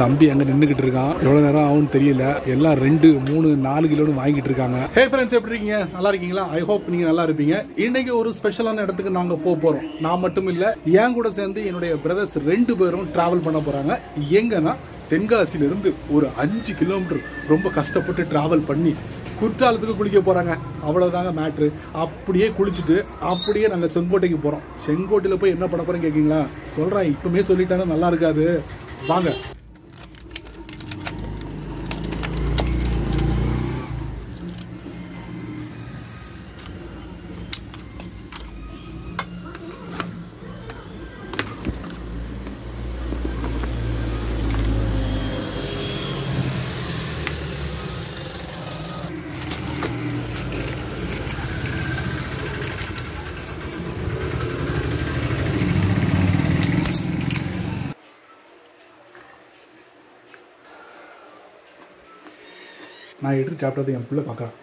தம்பி அங்கே நின்றுக்கிட்டு இருக்கான். எவ்வளோ நேரம் ஆகும்னு தெரியல. எல்லாம் 2, 3, 4 கிலோன்னு வாங்கிட்டு இருக்காங்க. ஹே ஃப்ரெண்ட்ஸ், எப்படி இருக்கீங்க? நல்லா இருக்கீங்களா? ஐ ஹோப் நீங்கள் நல்லா இருப்பீங்க. இன்னைக்கு ஒரு ஸ்பெஷலான இடத்துக்கு நாங்கள் போகிறோம். நான் மட்டும் இல்லை, என் கூட சேர்ந்து என்னுடைய பிரதர்ஸ் 2 பேரும் டிராவல் பண்ண போகிறாங்க. எங்கன்னா தென்காசியிலிருந்து ஒரு 5 கிலோமீட்டர் ரொம்ப கஷ்டப்பட்டு டிராவல் பண்ணி குற்றாலத்துக்கு குளிக்க போகிறாங்க. அவ்வளோதாங்க மேட்ரு. அப்படியே குளிச்சுட்டு அப்படியே நாங்கள் செங்கோட்டைக்கு போகிறோம். செங்கோட்டையில் போய் என்ன பண்ண போகிறோம் கேட்குங்களா? சொல்கிறேன், இப்பவுமே சொல்லிட்டாங்கன்னா நல்லா இருக்காது. வாங்க. நான் எடுத்து சாப்பிட்டது என் பிள்ளை பார்க்குறான்.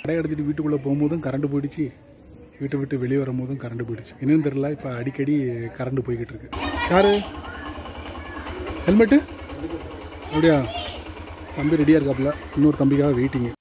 கடை எடுத்துட்டு வீட்டுக்குள்ளே போகும்போதும் கரண்ட் போயிடுச்சு, வீட்டை விட்டு வெளியே வரும்போதும் கரண்ட் போயிடுச்சு. என்னன்னு தெரியல, இப்போ அடிக்கடி கரண்ட் போய்கிட்டு இருக்கு. யாரு ஹெல்மெட்டு? அப்படியா? தம்பி ரெடியாக இருக்காப்புல. இன்னொரு தம்பிக்காக வெயிட்டிங்கு.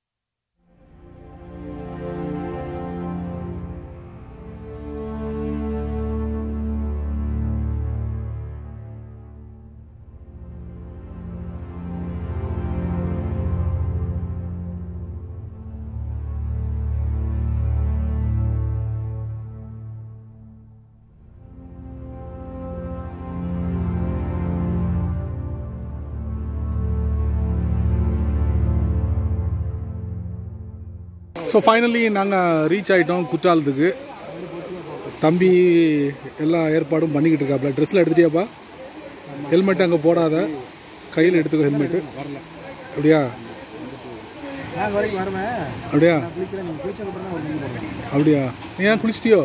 ஸோ ஃபைனலி நாங்கள் ரீச் ஆகிட்டோம் குற்றாலத்துக்கு. தம்பி எல்லா ஏற்பாடும் பண்ணிக்கிட்டு இருக்காப்புல. ட்ரெஸ்ஸில் எடுத்துட்டியாப்பா? ஹெல்மெட் அங்கே போடாத, கையில் எடுத்துக்கோ ஹெல்மெட்டு. அப்படியா? அப்படியா? அப்படியா? நீ ஏன் குளிச்சிட்டியோ?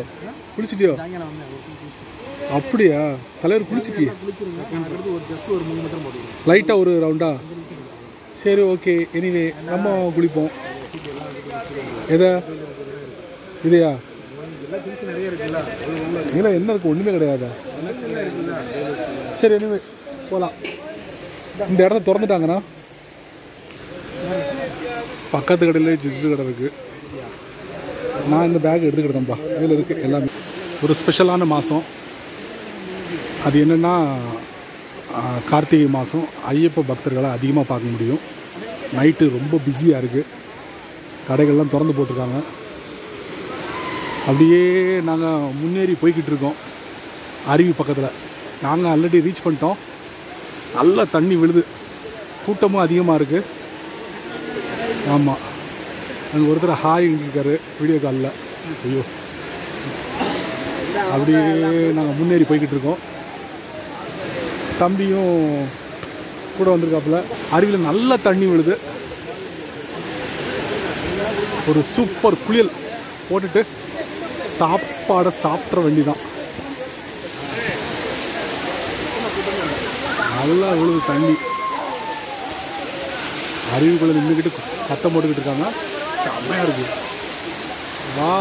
அப்படியா? தலைவர் குளிச்சிட்டியா? லைட்டாக ஒரு ரவுண்டா? சரி, ஓகே. எனிவே நம்ம குளிப்போம். எதா இதையா? இல்லை, என்ன இருக்கு? ஒன்றுமே கிடையாதா? சரி, எனிவே போகலாம். இந்த இடத்த திறந்துட்டாங்கண்ணா. பக்கத்து கடையில் ஜிப்ஸு கடை இருக்குது. நான் இந்த பேக் எடுத்துக்கிட்டேன்ப்பா. இதில் இருக்குது எல்லாமே. ஒரு ஸ்பெஷலான மாதம். அது என்னென்னா கார்த்திகை மாதம். ஐயப்ப பக்தர்களை அதிகமாக பார்க்க முடியும். நைட்டு ரொம்ப பிஸியாக இருக்குது. கடைகள்லாம் திறந்து போட்டிருக்காங்க. அப்படியே நாங்கள் முன்னேறி போய்கிட்டு இருக்கோம். அருவி பக்கத்தில் நாங்கள் ஆல்ரெடி ரீச் பண்ணிட்டோம். நல்லா தண்ணி விழுது, கூட்டமும் அதிகமாக இருக்குது. ஆமாம், அங்கே ஒருத்தர் ஹாய் இருக்காரு வீடியோ காலில். ஐயோ, அப்படியே நாங்கள் முன்னேறி போய்கிட்டு இருக்கோம். தம்பியும் கூட வந்திருக்காப்புல. அருவியில் நல்லா தண்ணி விழுது. ஒரு சூப்பர் குளியல் போட்டுட்டு சாப்பாடை சாப்பிட்ற வேண்டிதான். நல்லா விழுது தண்ணி. அருவிக்குள்ள நின்றுக்கிட்டு சத்தம் போட்டுக்கிட்டு இருக்காங்க. செம்மையாக இருக்கு. வா,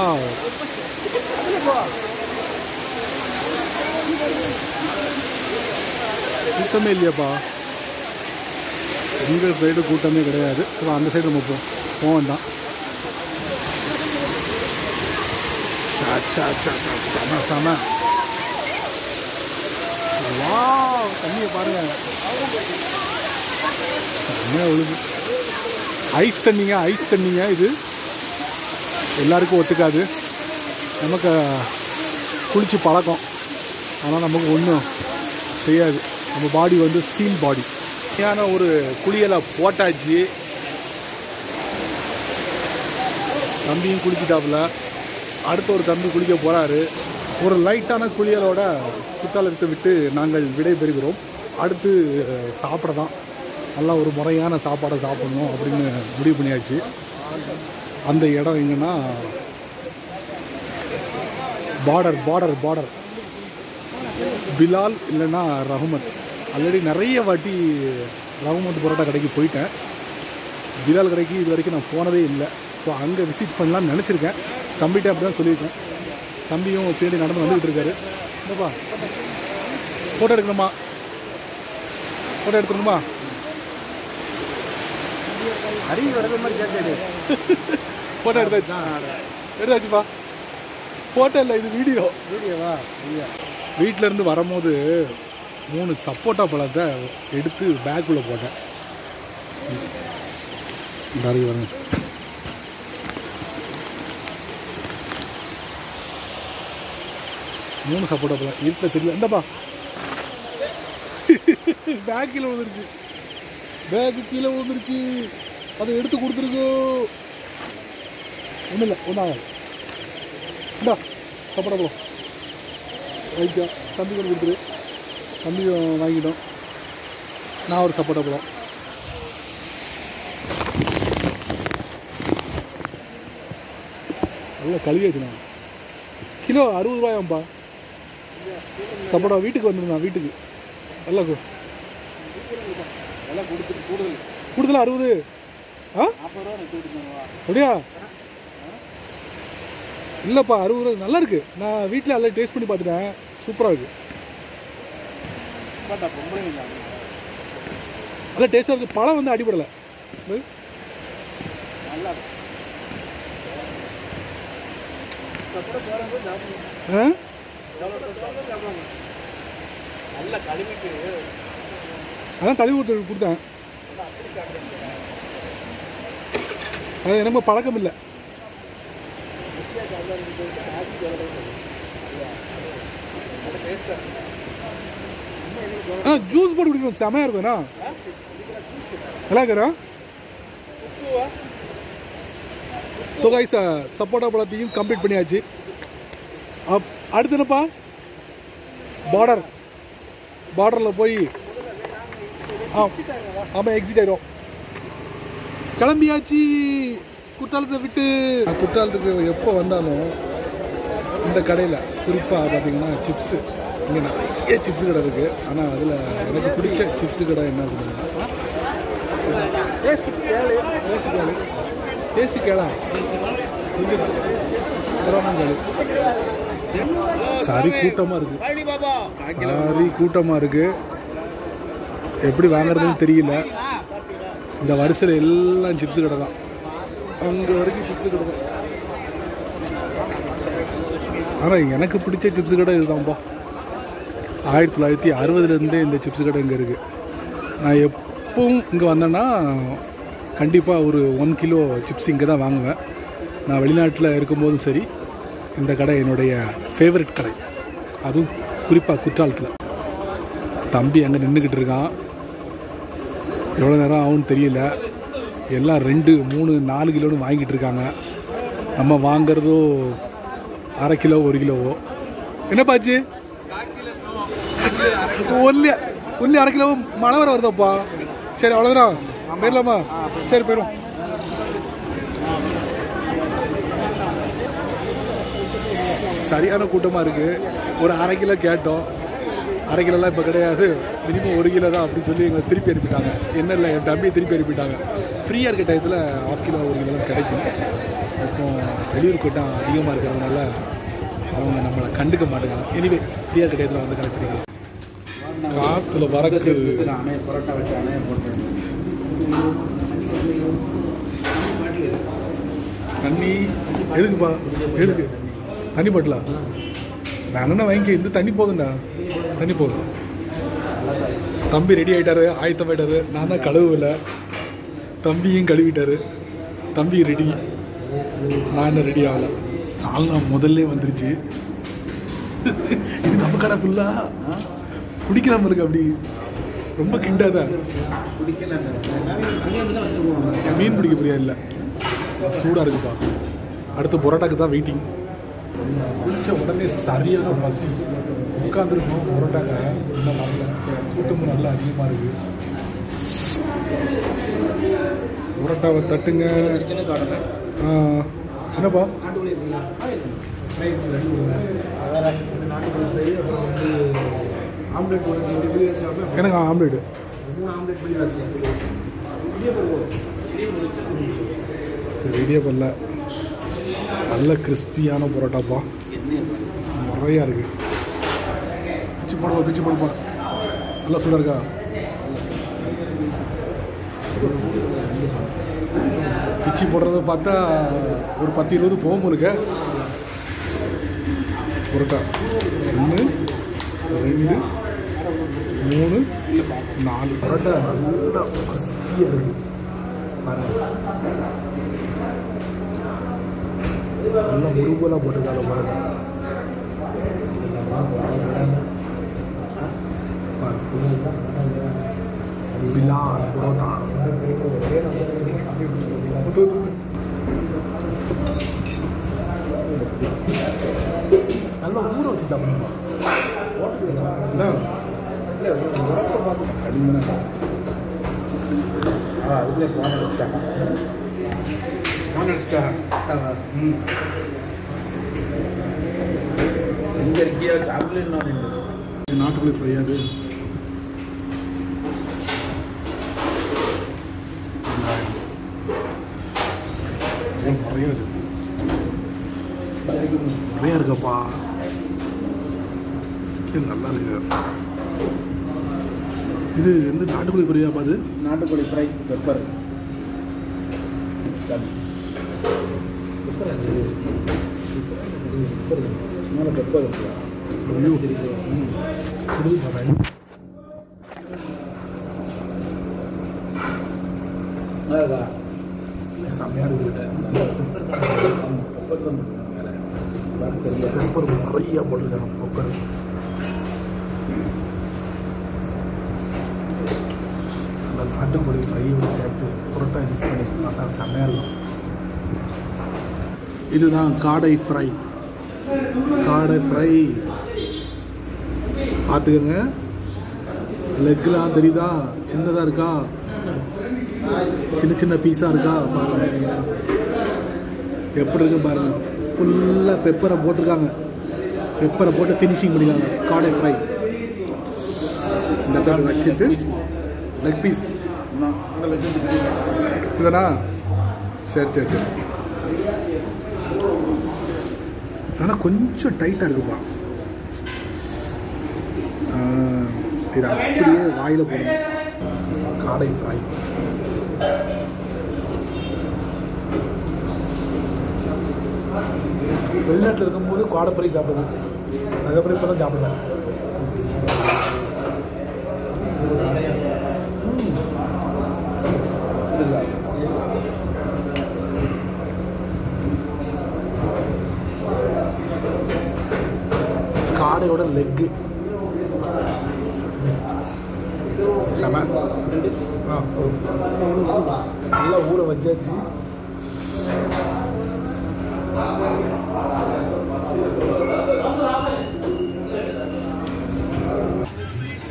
கூட்டமே இல்லையாப்பா? எங்கள் சைடு கூட்டமே கிடையாது. அந்த சைடு நம்ம போக வேண்டாம். செம. வா, தண்ணியை பாருங்க. செம்மையாக விழுது. ஐஸ் தண்ணிங்க. இது எல்லாருக்கும் ஒத்துக்காது. நமக்கு குளிச்சு பழக்கம், ஆனால் நமக்கு ஒன்றும் செய்யாது. நம்ம பாடி வந்து ஸ்டீல் பாடி. ஒரு குளியலை போட்டாச்சு. தம்பியும் குளிச்சுட்டாப்புல. அடுத்த ஒரு தம்பி குளிக்க போகிறாரு. ஒரு லைட்டான குளியலோட குற்றாலத்தை விட்டு நாங்கள் விடைபெறுகிறோம். அடுத்து சாப்பிட தான். நல்லா ஒரு முறையான சாப்பாடை சாப்பிடணும் அப்படின்னு முடிவு பண்ணியாச்சு. அந்த இடம் எங்கன்னா பார்டர் பிலால் இல்லைன்னா ரஹ்மத் ஆல்ரெடி நிறைய வாட்டி ரவுமத்து பரோட்டா கடைக்கு போயிட்டேன். பிலால் கடைக்கு இது வரைக்கும் நான் போனதே இல்லை. ஸோ அங்கே விசிட் பண்ணலான்னு நினச்சிருக்கேன். தம்பிகிட்ட அப்படி தான் சொல்லியிருக்கேன். தம்பியும் பின்னாடி நடந்து வந்துக்கிட்டு இருக்காரு. என்னப்பா ஃபோட்டோ எடுக்கணுமா? ஃபோட்டோ எடுத்துக்கணுமா? ஃபோட்டோ எடுத்தாச்சுப்பா. ஃபோட்டோ இல்லை, இது வீடியோவா? வீட்டிலேருந்து வரும்போது 3 சப்போட்டா பழத்தை எடுத்து பேக்குள்ளே போட்டேன். வரணும் 3 சப்போட்டா பழம் இருக்க தெரியல. இந்தப்பா பேக் கீழே விழுந்துருச்சு. பேக்கு கீழே விழுந்துருச்சு. அதை எடுத்து கொடுத்துருக்கோ. ஒன்றும் இல்லை, ஒன்றும் ஆகாது. இந்தா சப்போட்டா பழம் வைக்கா. தம்பி கொண்டு கொடுத்துரு. தம்பி வாங்கிட்டோம். நான் ஒரு சப்போட்டா பழம். நல்லா கழுவியாச்சுண்ணா. கிலோ 60 ரூபாயாம்பா சப்போட்டா. வீட்டுக்கு வந்துருந்தா. வீட்டுக்கு நல்லா கூடுதலா 60. அப்படியா? இல்லைப்பா 60 ரூபா நல்லா இருக்கு. நான் வீட்டில் எல்லாம் டேஸ்ட் பண்ணி பார்த்துட்டேன். சூப்பராக இருக்கு. நல்லா டேஸ்டாக இருக்குது. பழம் வந்து அடிபடலை. அதான் கழுவி கொடுத்தேன். அது எனக்கு பழக்கம் இல்லை. ஜூஸ் போட்டு குடிக்கணும். செமையா இருக்கும்ண்ணா. நல்லா இருக்கிறா. ஸோ கைஸ் சப்போட்டா பழத்தையும் கம்ப்ளீட் பண்ணியாச்சு. அடுத்து என்னப்பா? பார்டரில் போய் ஆமாம் எக்ஸிட் ஆயிடும். கிளம்பியாச்சு குற்றாலத்தை விட்டு. குற்றாலத்துக்கு எப்போ வந்தாலும் இந்த கடையில் குறிப்பாக பார்த்தீங்கன்னா சிப்ஸு, இங்கே நிறைய சிப்ஸ் கடை இருக்குது. ஆனால் அதில் எனக்கு பிடிச்ச சிப்ஸு கடை என்ன அப்படின்னா டேஸ்ட்டு கேளா கொஞ்சம் சாரி கூட்டமாக இருக்குது. எப்படி வாங்குறதுன்னு தெரியல. இந்த வரிசையில் எல்லாம் சிப்ஸு கடை தான். அங்கே வரைக்கும் சிப்ஸு கடை தான். ஆனால் எனக்கு பிடிச்ச சிப்ஸு கடை இதுதான்ப்பா. 1960 இந்த சிப்ஸு கடை இங்கே இருக்குது. நான் எப்பவும் இங்கே வந்தேன்னா கண்டிப்பாக ஒரு 1 கிலோ சிப்ஸ் இங்கே தான் வாங்குவேன். நான் வெளிநாட்டில் இருக்கும்போதும் சரி, இந்த கடை என்னுடைய ஃபேவரட் கடை. அதுவும் குறிப்பாக குற்றாலத்தில். தம்பி அங்கே நின்றுக்கிட்டு இருக்கான். எவ்வளோ நேரம் ஆகும்னு தெரியல. எல்லாம் 2, 3, 4 கிலோன்னு வாங்கிட்டு இருக்காங்க. நம்ம வாங்கிறதோ அரை கிலோ 1 கிலோவோ. என்னப்பாச்சு? ஒல்லி அரை கிலோ. மழை வர வருதாப்பா. சரி அவ்வளோதானா? போயிடலாமா? சரி போயிடும். சரியான கூட்டமாக இருக்குது. ஒரு அரை கிலோ கேட்டோம். அரை கிலோலாம் இப்போ கிடையாது, மினிமம் 1 கிலோ தான் அப்படின்னு சொல்லி எங்களை திருப்பி அனுப்பிட்டாங்க. என்ன இல்லை, என் தம்பியை திருப்பி அனுப்பிட்டாங்க. ஃப்ரீயாக இருக்க டயத்தில் 1/2 கிலோ 1 கிலோ தான் கிடைக்கும். இப்போ வெளியூர் கூட்டம் அதிகமாக இருக்கிறதுனால அவங்க நம்மளை கண்டுக்க மாட்டேங்கிறாங்க. எனிவே ஃப்ரீயாக இருக்க டயத்தில் வந்து கலெக்ட் காற்றுல வரக்கு பரோட்டா வச்சானே போட்டு தண்ணி எதுக்குப்பா? எதுக்கு தண்ணி பாட்டிலா? வேணும்னா வாங்கிக்க. இந்த தண்ணி போதும்டா, தண்ணி போதும். தம்பி ரெடி ஆகிட்டாரு, ஆயத்தமாயிட்டாரு. நான் தான் கழுவுல. தம்பியும் கழுவிட்டாரு. தம்பி ரெடி. நான் என்ன ரெடி ஆகலை. சால்னா முதல்ல வந்துருச்சு. இது நம்ம கடை ஃபுல்லா பிடிக்கலாம இருக்கு. அப்படி ரொம்ப கிண்டாத மீன் பிடிக்க புரியா இல்லை. சூடாக இருக்குப்பா. அடுத்து பரோட்டாக்கு தான் வெயிட்டிங். குடிச்ச உடனே சரியான பசி. உட்காந்துருக்கோம். பரோட்டாக்க இன்னும் வரல. கூட்டமும் நல்லா அதிகமாக இருக்கு. பரோட்டாவை தட்டுங்க. என்னப்பா? ஆம்லெட் எனக்கு ஆம்லேட்டு 3 ஆம்லெட் பண்ணி சரி இடியாப்பல்ல நல்ல கிறிஸ்பியான பரோட்டாப்பா நிறையா இருக்குது. பிச்சு போடுப்பா நல்லா சூடாக இருக்கா? பிச்சு போடுறத பார்த்தா ஒரு 10-20 போகும் இருக்க. பரோட்டா 1 2 3 4 பரோட்டா நல்லா கிறிஸ்பியாக இருக்குது பாருங்கள். நல்லா முருகலாக போட்டிருக்காங்க பரோட்டா. பரோட்டா நல்லா ஊற வச்சு சாப்பிடணும். எங்கே இருக்கியா சாப்பிடலாம் நாட்டுக்குள்ளே ஃப்ரையாது நிறையா இருக்கப்பா. நல்லா இருக்கு. இது வந்து நாட்டுக்கோழி ஃப்ரையாப்பா? அது நாட்டுக்கோழி ஃப்ரை பெப்பர் மேலே பெப்பர் செம்மையாக இருக்குது. பெப்பர் நிறையா போட்டிருக்காங்க. பெப்பர் அந்த நாட்டுக்கோழி ஃப்ரையோடு சேர்த்து புரோட்டா மிக்ஸ் பண்ணி பார்த்தா செம்மையாக இருக்கும். இதுதான் காடை ஃப்ரை. காடை ஃப்ரை பார்த்துக்கோங்க. லெக்லாம் தெரியுதா? சின்னதாக இருக்கா? சின்ன பீஸாக இருக்கா? பாருங்க எப்படி இருக்கு பாருங்க. ஃபுல்லாக பெப்பரை போட்டிருக்காங்க. பெப்பரை போட்டு ஃபினிஷிங் பண்ணிக்காங்க. காடை ஃப்ரை இந்த தடவை வச்சுட்டு லெக் பீஸ் இதுதானா? சரி ஆனால் கொஞ்சம் டைட்டாக இருக்குப்பா. இது அப்படியே வாயில் போடணும். காடை ஃப்ரை வெளிநாட்டில் இருக்கும்போது காடை ஃப்ரை சாப்பிடுவேன். அதுக்கப்புறம் இப்போ தான் சாப்பிடுவேன். காடையோட லெக்கு நல்லா ஊற வச்சாச்சு.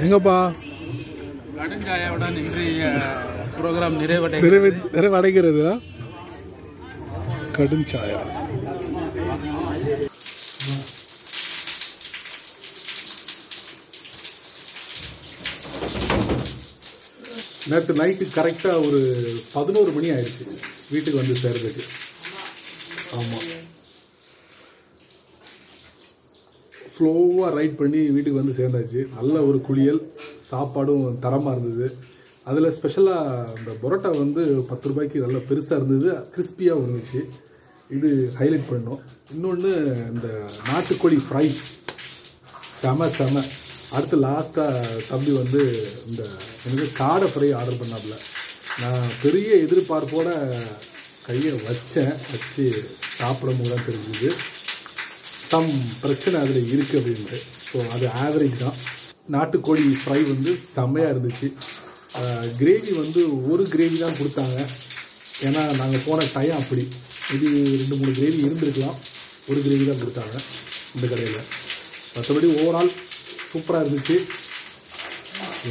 எங்கப்பா கடுஞ்சாயாவுடன் இன்றைய ப்ரோக்ராம் நிறைவடைகிறது. கடுஞ்சாயா நேற்று நைட்டு கரெக்டாக ஒரு 11 மணி ஆயிடுச்சு வீட்டுக்கு வந்து சேர்றதுக்கு. ஆமாம், ஸ்லோவாக ரைட் பண்ணி வீட்டுக்கு வந்து சேர்ந்தாச்சு. நல்ல ஒரு குளியல், சாப்பாடும் தரமாக இருந்தது. அதில் ஸ்பெஷலாக இந்த பரோட்டா வந்து 10 ரூபாய்க்கு நல்லா பெருசாக இருந்தது, கிறிஸ்பியாகவும் இருந்துச்சு. இது ஹைலைட் பண்ணோம். இன்னொன்று இந்த நாட்டுக்கோழி ஃப்ரை செம. அடுத்து லாஸ்ட்டாக தம்பி வந்து இந்த எனக்கு காடை ஃப்ரை ஆர்டர் பண்ணாப்புல. நான் பெரிய எதிர்பார்ப்போட கையை வச்சு சாப்பிடும் போது தான் தெரிஞ்சுது சம் பிரச்சனை அதில் இருக்குது அப்படின்ட்டு. ஸோ அது ஆவரேஜ் தான். நாட்டுக்கோழி ஃப்ரை வந்து செம்மையாக இருந்துச்சு. கிரேவி வந்து ஒரு கிரேவி தான் கொடுத்தாங்க. ஏன்னா நாங்கள் போன டைம் அப்படி. இது 2-3 கிரேவி இருந்திருக்கலாம், ஒரு கிரேவி தான் கொடுத்தாங்க இந்த கடையில். மற்றபடி ஓவரால் சூப்பராக இருந்துச்சு.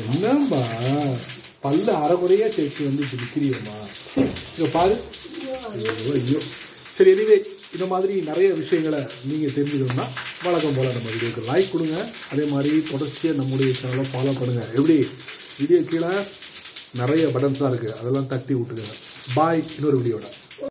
என்னம்பா பல்லு அரைக்குறையாக சேர்த்து வந்து விற்கிறியம்மா, இங்கே பாரு. ஐயோ. சரி, எனிவே இந்த மாதிரி நிறைய விஷயங்களை நீங்கள் தெரிஞ்சுக்கணும்னா வழக்கம் போல் நம்ம வீடியோக்கு லைக் கொடுங்க. அதே மாதிரி தொடர்ச்சியாக நம்முடைய சேனலை ஃபாலோ பண்ணுங்கள். எப்படி வீடியோ கீழே நிறைய பட்டன்ஸ்லாம் இருக்குது, அதெல்லாம் தட்டி விட்டுக்குங்க. பாய், இன்னொரு வீடியோட.